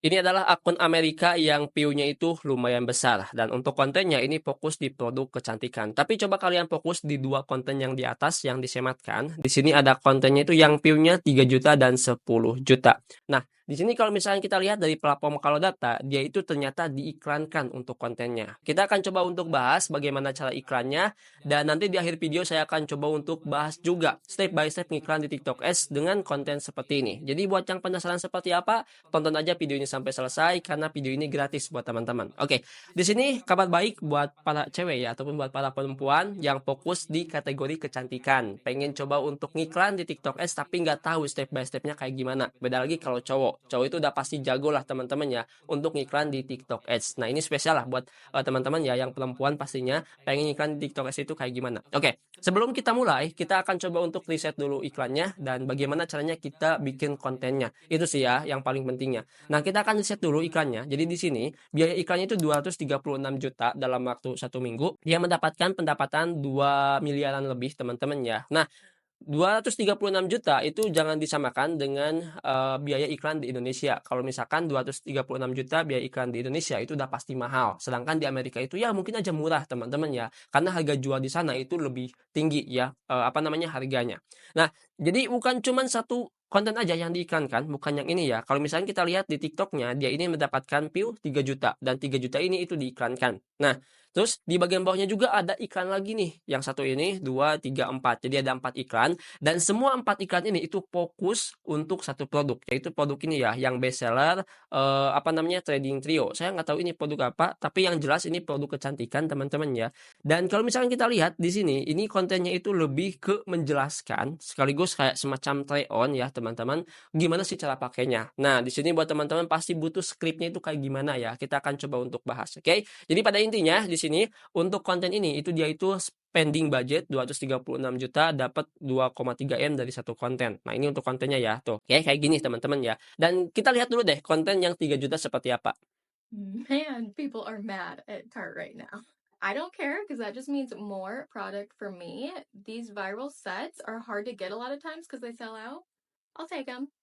Ini adalah akun Amerika yang view-nya itu lumayan besar dan untuk kontennya ini fokus di produk kecantikan. Tapi coba kalian fokus di 2 konten yang di atas yang disematkan. Di sini ada kontennya itu yang view-nya 3 juta dan 10 juta. Nah, di sini kalau misalnya kita lihat dari platform Kalodata, dia itu ternyata diiklankan untuk kontennya. Kita akan coba untuk bahas bagaimana cara iklannya dan nanti di akhir video saya akan coba untuk bahas juga step by step ngiklan di TikTok Ads dengan konten seperti ini. Jadi buat yang penasaran seperti apa, tonton aja video ini sampai selesai karena video ini gratis buat teman-teman. Oke, di sini kabar baik buat para cewek ya ataupun buat para perempuan yang fokus di kategori kecantikan. Pengen coba untuk ngiklan di TikTok Ads tapi nggak tahu step by stepnya kayak gimana. Beda lagi kalau cowok. Cowok itu udah pasti jago lah teman-teman ya untuk ngiklan di TikTok Ads. Nah ini spesial lah buat teman-teman ya yang perempuan pastinya pengen iklan di TikTok Ads itu kayak gimana. Oke, sebelum kita mulai, kita akan coba untuk riset dulu iklannya dan bagaimana caranya kita bikin kontennya. Itu sih ya yang paling pentingnya. Nah, kita akan riset dulu iklannya. Jadi di sini biaya iklannya itu 236 juta dalam waktu 1 minggu. Dia mendapatkan pendapatan 2 miliaran lebih teman-teman ya. Nah, 236 juta itu jangan disamakan dengan biaya iklan di Indonesia. Kalau misalkan 236 juta biaya iklan di Indonesia itu udah pasti mahal. Sedangkan di Amerika itu ya mungkin aja murah teman-teman ya. Karena harga jual di sana itu lebih tinggi ya harganya. Nah, jadi bukan cuma satu konten aja yang diiklankan, bukan yang ini ya. Kalau misalnya kita lihat di TikToknya, dia ini mendapatkan view 3 juta dan 3 juta ini itu diiklankan. Nah, terus di bagian bawahnya juga ada iklan lagi nih. Yang satu ini 2, 3, 4. Jadi ada 4 iklan dan semua 4 iklan ini itu fokus untuk satu produk, yaitu produk ini ya yang best seller Trading Trio. Saya nggak tahu ini produk apa, tapi yang jelas ini produk kecantikan teman-teman ya. Dan kalau misalkan kita lihat di sini, ini kontennya itu lebih ke menjelaskan sekaligus kayak semacam try on ya teman-teman, gimana sih cara pakainya. Nah, di sini buat teman-teman pasti butuh skripnya itu kayak gimana ya. Kita akan coba untuk bahas, oke? Jadi pada intinya di sini untuk konten ini itu dia itu spending budget 236 juta dapat 2,3 M dari satu konten. Nah, ini untuk kontennya ya. Tuh, kayak gini teman-teman ya. Dan kita lihat dulu deh konten yang 3 juta seperti apa. Man, people are mad at Tarte right now. I don't care because that just means more product for me. These viral sets are hard to get a lot of times because they sell out. I'll take them.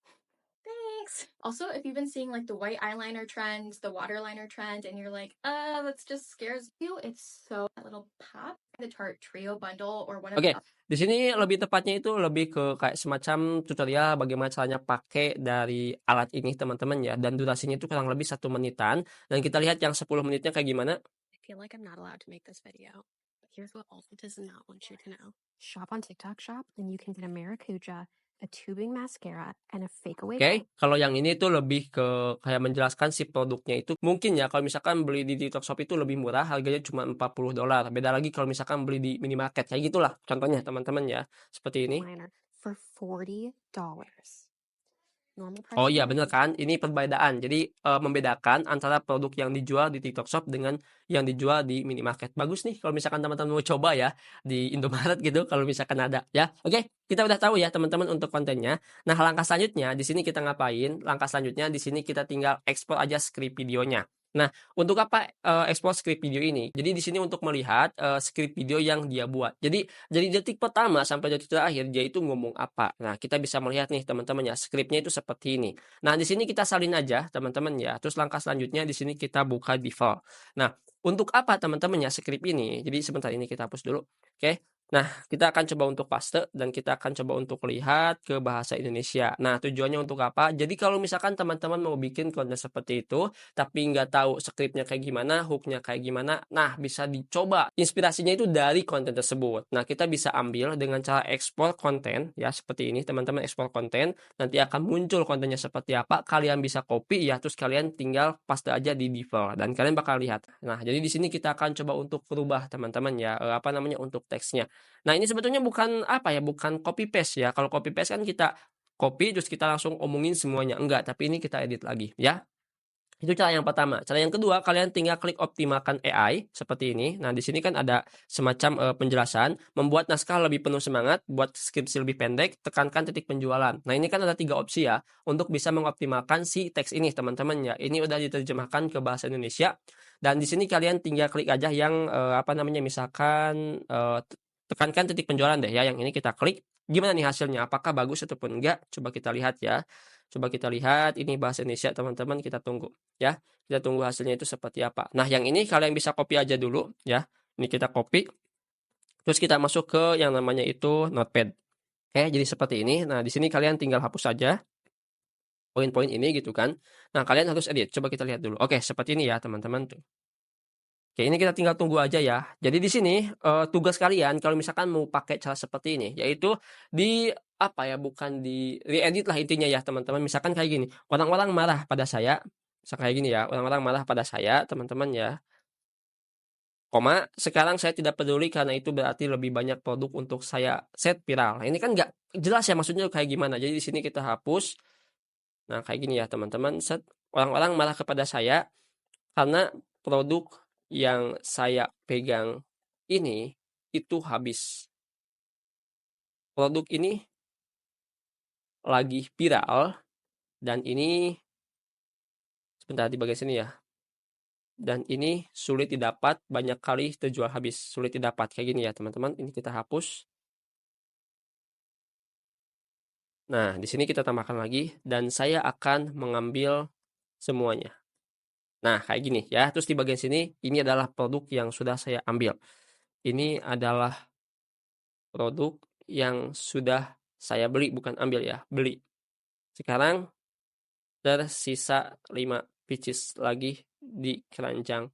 Thanks. Also, if you've been seeing like the white eyeliner trend, the waterliner trend, and you're like, that's just scares you, it's so that little pop, the Tarte Trio bundle or one of Oke, the di sini lebih tepatnya itu lebih ke kayak semacam tutorial bagaimana caranya pakai dari alat ini teman-teman ya. Dan durasinya itu kurang lebih 1 menitan. Dan kita lihat yang 10 menitnya kayak gimana. I feel like I'm not allowed to make this video. But here's what Ulta does not want you to know. Shop on TikTok Shop, and you can get a Maracuja, a tubing mascara, and a fake away Oke, kalau yang ini tuh lebih ke kayak menjelaskan si produknya itu mungkin ya kalau misalkan beli di TikTok Shop itu lebih murah, harganya cuma $40. Beda lagi kalau misalkan beli di minimarket kayak gitulah contohnya teman-teman ya. Seperti ini. liner for $40. Normal price Oh for iya bener Maracuja. kan, ini perbedaan. Jadi membedakan antara produk yang dijual di TikTok Shop dengan yang dijual di minimarket. Bagus nih kalau misalkan teman-teman mau coba ya di Indomaret gitu kalau misalkan ada ya. Oke, kita udah tahu ya teman-teman untuk kontennya. Nah, langkah selanjutnya di sini kita ngapain? Langkah selanjutnya di sini kita tinggal ekspor aja skrip videonya. Nah, untuk apa ekspor skrip video ini? Jadi di sini untuk melihat skrip video yang dia buat. Jadi dari detik pertama sampai detik terakhir dia itu ngomong apa. Nah, kita bisa melihat nih teman-teman ya, skripnya itu seperti ini. Nah, di sini kita salin aja teman-teman ya. Terus langkah selanjutnya di sini kita buka default. Nah, untuk apa teman-teman ya skrip ini? Jadi sebentar ini kita hapus dulu. Oke. Nah, kita akan coba untuk paste dan kita akan coba untuk lihat ke bahasa Indonesia. Nah, tujuannya untuk apa? Jadi kalau misalkan teman-teman mau bikin konten seperti itu, tapi nggak tahu skripnya kayak gimana, hooknya kayak gimana, nah bisa dicoba. Inspirasinya itu dari konten tersebut. Nah, kita bisa ambil dengan cara ekspor konten, ya seperti ini, teman-teman ekspor konten, nanti akan muncul kontennya seperti apa, kalian bisa copy ya, terus kalian tinggal paste aja di default, dan kalian bakal lihat. Nah, jadi di sini kita akan coba untuk berubah teman-teman ya, untuk teksnya. Nah, ini sebetulnya bukan apa ya, bukan copy paste ya. Kalau copy paste kan kita copy terus kita langsung omongin semuanya. Enggak, tapi ini kita edit lagi ya. Itu cara yang pertama. Cara yang kedua, kalian tinggal klik optimalkan AI seperti ini. Nah, di sini kan ada semacam penjelasan, membuat naskah lebih penuh semangat, buat skripsi lebih pendek, tekankan titik penjualan. Nah, ini kan ada 3 opsi ya untuk bisa mengoptimalkan si teks ini, teman-teman ya. Ini udah diterjemahkan ke bahasa Indonesia. Dan di sini kalian tinggal klik aja yang misalkan tekankan titik penjualan deh ya. Yang ini kita klik. Gimana nih hasilnya? Apakah bagus ataupun enggak? Coba kita lihat ya. Coba kita lihat ini bahasa Indonesia teman-teman, kita tunggu ya. Kita tunggu hasilnya itu seperti apa. Nah, yang ini kalian bisa copy aja dulu ya. Ini kita copy, terus kita masuk ke yang namanya itu Notepad. Oke, jadi seperti ini. Nah, di sini kalian tinggal hapus saja poin-poin ini gitu kan. Nah, kalian harus edit. Coba kita lihat dulu. Oke, seperti ini ya teman-teman tuh. Oke, ini kita tinggal tunggu aja ya. Jadi di sini tugas kalian kalau misalkan mau pakai cara seperti ini, yaitu di apa ya, bukan di re-edit lah intinya ya teman-teman. Misalkan kayak gini, orang-orang marah pada saya, misal kayak gini ya, orang-orang marah pada saya teman-teman ya. Koma, sekarang saya tidak peduli karena itu berarti lebih banyak produk untuk saya set viral. Nah, ini kan nggak jelas ya maksudnya kayak gimana. Jadi di sini kita hapus. Nah, kayak gini ya teman-teman. Set, orang-orang marah kepada saya karena produk yang saya pegang ini itu habis. Produk ini lagi viral dan ini sebentar di bagian sini ya. Dan ini sulit didapat, banyak kali terjual habis, sulit didapat. Kayak gini ya teman-teman. Ini kita hapus. Nah, di sini kita tambahkan lagi dan saya akan mengambil semuanya. Nah, kayak gini ya. Terus di bagian sini ini adalah produk yang sudah saya ambil. Ini adalah produk yang sudah saya beli, bukan ambil ya, beli. Sekarang tersisa 5 pieces lagi di keranjang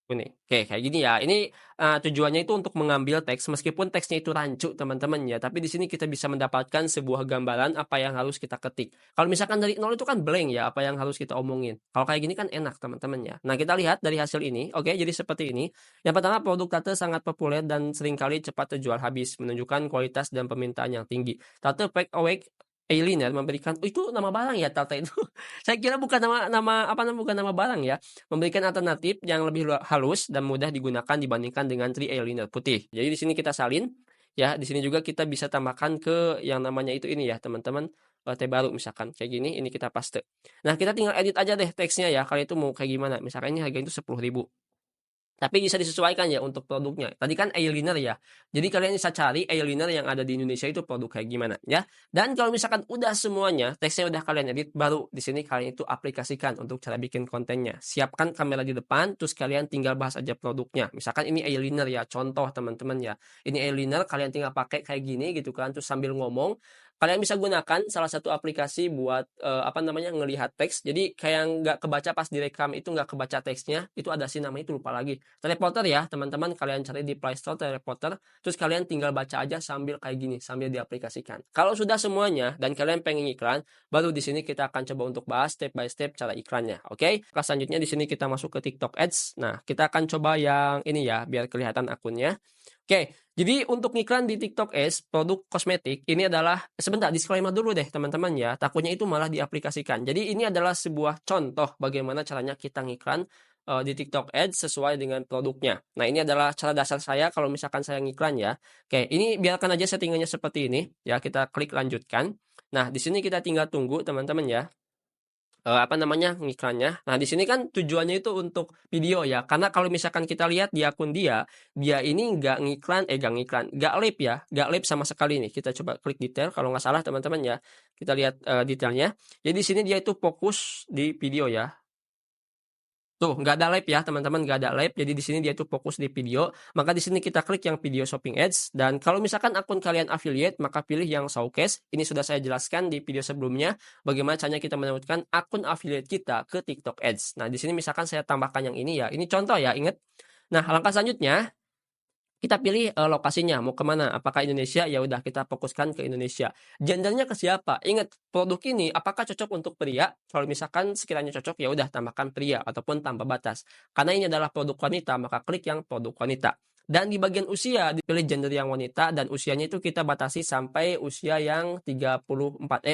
kuning. Oke, kayak gini ya. Ini tujuannya itu untuk mengambil teks, meskipun teksnya itu rancu teman-teman ya. Tapi di sini kita bisa mendapatkan sebuah gambaran apa yang harus kita ketik. Kalau misalkan dari nol itu kan blank ya, apa yang harus kita omongin. Kalau kayak gini kan enak teman-teman ya. Nah, kita lihat dari hasil ini. Oke, jadi seperti ini. Yang pertama, produk Tate sangat populer dan seringkali cepat terjual habis, menunjukkan kualitas dan permintaan yang tinggi. Tate Pack Awake Eyeliner memberikan, oh, itu nama barang ya Tate itu. Saya kira bukan nama apa namanya, bukan nama barang ya. Memberikan alternatif yang lebih halus dan mudah digunakan dibandingkan dengan Tree Eyeliner putih. Jadi di sini kita salin ya, di sini juga kita bisa tambahkan ke yang namanya itu ini ya teman-teman, teh baru misalkan kayak gini, ini kita paste. Nah, kita tinggal edit aja deh teksnya ya, kalian itu mau kayak gimana. Misalkan ini harganya itu 10.000. Tapi bisa disesuaikan ya untuk produknya. Tadi kan eyeliner ya. Jadi kalian bisa cari eyeliner yang ada di Indonesia itu produk kayak gimana ya. Dan kalau misalkan udah semuanya, teksnya udah kalian edit, baru di sini kalian itu aplikasikan untuk cara bikin kontennya. Siapkan kamera di depan, terus kalian tinggal bahas aja produknya. Misalkan ini eyeliner ya, contoh teman-teman ya. Ini eyeliner, kalian tinggal pakai kayak gini gitu kan, terus sambil ngomong. Kalian bisa gunakan salah satu aplikasi buat apa namanya, ngelihat teks. Jadi kayak nggak kebaca pas direkam itu, nggak kebaca teksnya. Itu ada sih namanya, itu lupa lagi. Teleporter ya teman-teman, kalian cari di Play Store teleporter, terus kalian tinggal baca aja sambil kayak gini, sambil diaplikasikan. Kalau sudah semuanya dan kalian pengen iklan, baru di sini kita akan coba untuk bahas step by step cara iklannya. Oke? Selanjutnya di sini kita masuk ke TikTok Ads. Nah, kita akan coba yang ini ya, biar kelihatan akunnya. Oke, jadi untuk iklan di TikTok Ads produk kosmetik ini adalah, sebentar disclaimer dulu deh teman-teman ya, takutnya itu malah diaplikasikan. Jadi ini adalah sebuah contoh bagaimana caranya kita ngiklan di TikTok Ads sesuai dengan produknya. Nah, ini adalah cara dasar saya kalau misalkan saya ngiklan ya. Oke, ini biarkan aja settingannya seperti ini ya, kita klik lanjutkan. Nah, di sini kita tinggal tunggu teman-teman ya. Apa namanya, ngiklannya. Nah, di sini kan tujuannya itu untuk video ya, karena kalau misalkan kita lihat di akun dia, dia ini nggak live ya, nggak live sama sekali nih. Kita coba klik detail kalau nggak salah teman-teman ya. Kita lihat, detailnya. Jadi di sini dia itu fokus di video ya. Tuh, nggak ada live ya teman-teman, nggak ada live. Jadi di sini dia tuh fokus di video. Maka di sini kita klik yang video shopping ads. Dan kalau misalkan akun kalian affiliate, maka pilih yang showcase. Ini sudah saya jelaskan di video sebelumnya. Bagaimana caranya kita menemukan akun affiliate kita ke TikTok ads. Nah, di sini misalkan saya tambahkan yang ini ya. Ini contoh ya, ingat. Nah, langkah selanjutnya kita pilih lokasinya mau kemana, apakah Indonesia, ya udah kita fokuskan ke Indonesia. Gendernya ke siapa? Ingat, produk ini apakah cocok untuk pria? Kalau misalkan sekiranya cocok, ya udah tambahkan pria ataupun tanpa batas. Karena ini adalah produk wanita, maka klik yang produk wanita. Dan di bagian usia dipilih gender yang wanita, dan usianya itu kita batasi sampai usia yang 44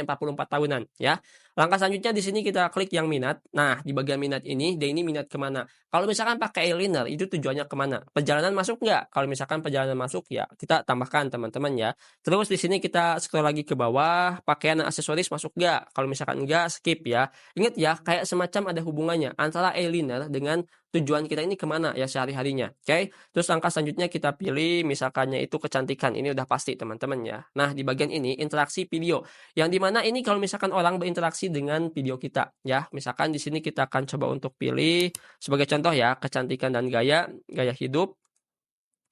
tahunan ya. Langkah selanjutnya di sini kita klik yang minat. Nah, di bagian minat ini, dia ini minat kemana? Kalau misalkan pakai eyeliner, itu tujuannya kemana? Perjalanan masuk nggak? Kalau misalkan perjalanan masuk, ya kita tambahkan teman-teman ya. Terus di sini kita scroll lagi ke bawah, pakaian dan aksesoris masuk nggak? Kalau misalkan nggak, skip ya. Ingat ya, kayak semacam ada hubungannya antara eyeliner dengan tujuan kita ini kemana ya sehari-harinya. Oke? Terus langkah selanjutnya kita pilih misalkannya itu kecantikan. Ini udah pasti teman-teman ya. Nah, di bagian ini interaksi video. Yang dimana ini kalau misalkan orang berinteraksi korelasi dengan video kita ya. Misalkan di sini kita akan coba untuk pilih sebagai contoh ya, kecantikan dan gaya, gaya hidup,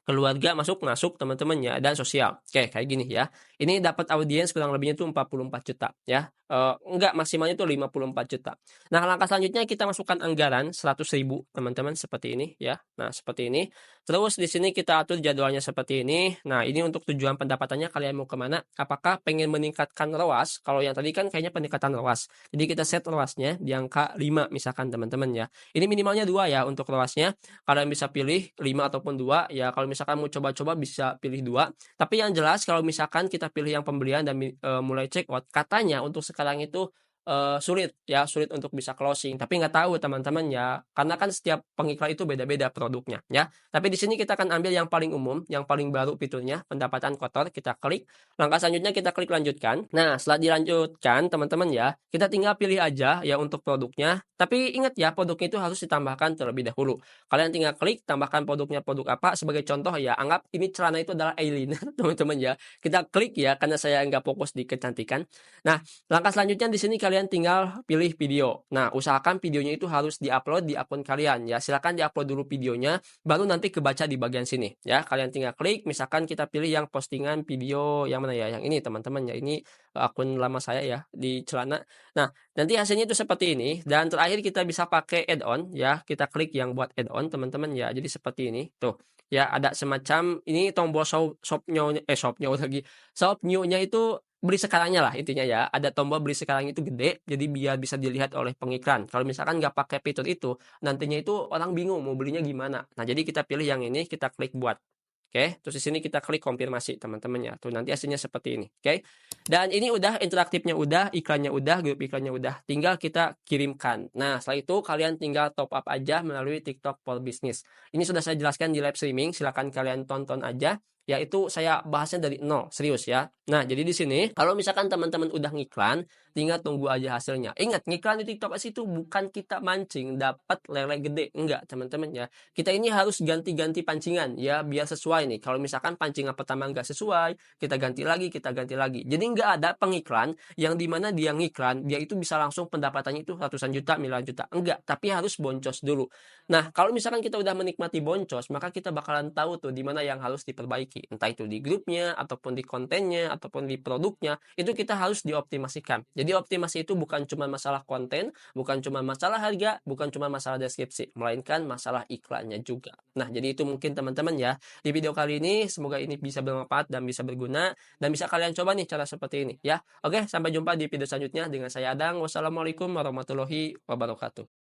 keluarga masuk teman-teman ya, dan sosial. Oke, kayak gini ya. Ini dapat audiens kurang lebihnya tuh 44 juta ya. Enggak, maksimalnya tuh 54 juta. Nah, langkah selanjutnya kita masukkan anggaran 100.000 teman-teman seperti ini ya. Nah, seperti ini. Terus di sini kita atur jadwalnya seperti ini. Nah, ini untuk tujuan pendapatannya kalian mau kemana? Apakah pengen meningkatkan ROAS? Kalau yang tadi kan kayaknya peningkatan ROAS. Jadi kita set ROAS-nya di angka 5 misalkan teman-teman ya. Ini minimalnya 2 ya untuk ROAS-nya. Kalian bisa pilih 5 ataupun 2 ya. Kalau misalkan mau coba-coba bisa pilih 2. Tapi yang jelas kalau misalkan kita pilih yang pembelian dan mulai check out, katanya untuk sekarang itu sulit ya, sulit untuk bisa closing. Tapi nggak tahu teman-teman ya, karena kan setiap pengiklan itu beda-beda produknya ya. Tapi di sini kita akan ambil yang paling umum, yang paling baru fiturnya, pendapatan kotor. Kita klik. Langkah selanjutnya kita klik lanjutkan. Nah, setelah dilanjutkan teman-teman ya, kita tinggal pilih aja ya untuk produknya. Tapi ingat ya, produknya itu harus ditambahkan terlebih dahulu. Kalian tinggal klik, tambahkan produknya produk apa. Sebagai contoh ya, anggap ini celana itu adalah eyeliner teman-teman ya. Kita klik ya, karena saya nggak fokus di kecantikan. Nah, langkah selanjutnya di sini kalian tinggal pilih video. Nah, usahakan videonya itu harus diupload di akun kalian ya. Silakan diupload dulu videonya, baru nanti kebaca di bagian sini ya. Kalian tinggal klik, misalkan kita pilih yang postingan video yang mana ya? Yang ini teman-teman ya. Ini akun lama saya ya di celana. Nah, nanti hasilnya itu seperti ini, dan terakhir kita bisa pakai add-on ya. Kita klik yang buat add-on teman-teman ya. Jadi seperti ini. Tuh. Ya, ada semacam ini tombol shop new lagi. Shop new-nya itu beli sekarangnya lah intinya ya. Ada tombol beli sekarang itu gede, jadi biar bisa dilihat oleh pengiklan. Kalau misalkan nggak pakai fitur itu, nantinya itu orang bingung mau belinya gimana. Nah, jadi kita pilih yang ini, kita klik buat. Oke, terus di sini kita klik konfirmasi teman-teman ya. Tuh nanti hasilnya seperti ini. Oke. Dan ini udah interaktifnya udah, iklannya udah, grup iklannya udah. Tinggal kita kirimkan. Nah, setelah itu kalian tinggal top up aja melalui TikTok for Business. Ini sudah saya jelaskan di live streaming, silakan kalian tonton aja. Yaitu saya bahasnya dari nol, serius ya. Nah, jadi di sini kalau misalkan teman-teman udah ngiklan, tinggal tunggu aja hasilnya. Ingat, ngiklan di TikTok Ads itu bukan kita mancing dapat lele gede, enggak teman-teman ya. Kita ini harus ganti-ganti pancingan ya biar sesuai nih. Kalau misalkan pancingan pertama nggak sesuai, kita ganti lagi, kita ganti lagi. Jadi nggak ada pengiklan yang dimana dia ngiklan, dia itu bisa langsung pendapatannya itu ratusan juta, miliaran juta. Enggak, tapi harus boncos dulu. Nah, kalau misalkan kita udah menikmati boncos, maka kita bakalan tahu tuh di mana yang harus diperbaiki. Entah itu di grupnya, ataupun di kontennya, ataupun di produknya, itu kita harus dioptimasikan. Jadi optimasi itu bukan cuma masalah konten, bukan cuma masalah harga, bukan cuma masalah deskripsi, melainkan masalah iklannya juga. Nah, jadi itu mungkin teman-teman ya. Di video kali ini, semoga ini bisa bermanfaat dan bisa berguna, dan bisa kalian coba nih cara seperti ini ya. Oke, sampai jumpa di video selanjutnya dengan saya Adang. Wassalamualaikum warahmatullahi wabarakatuh.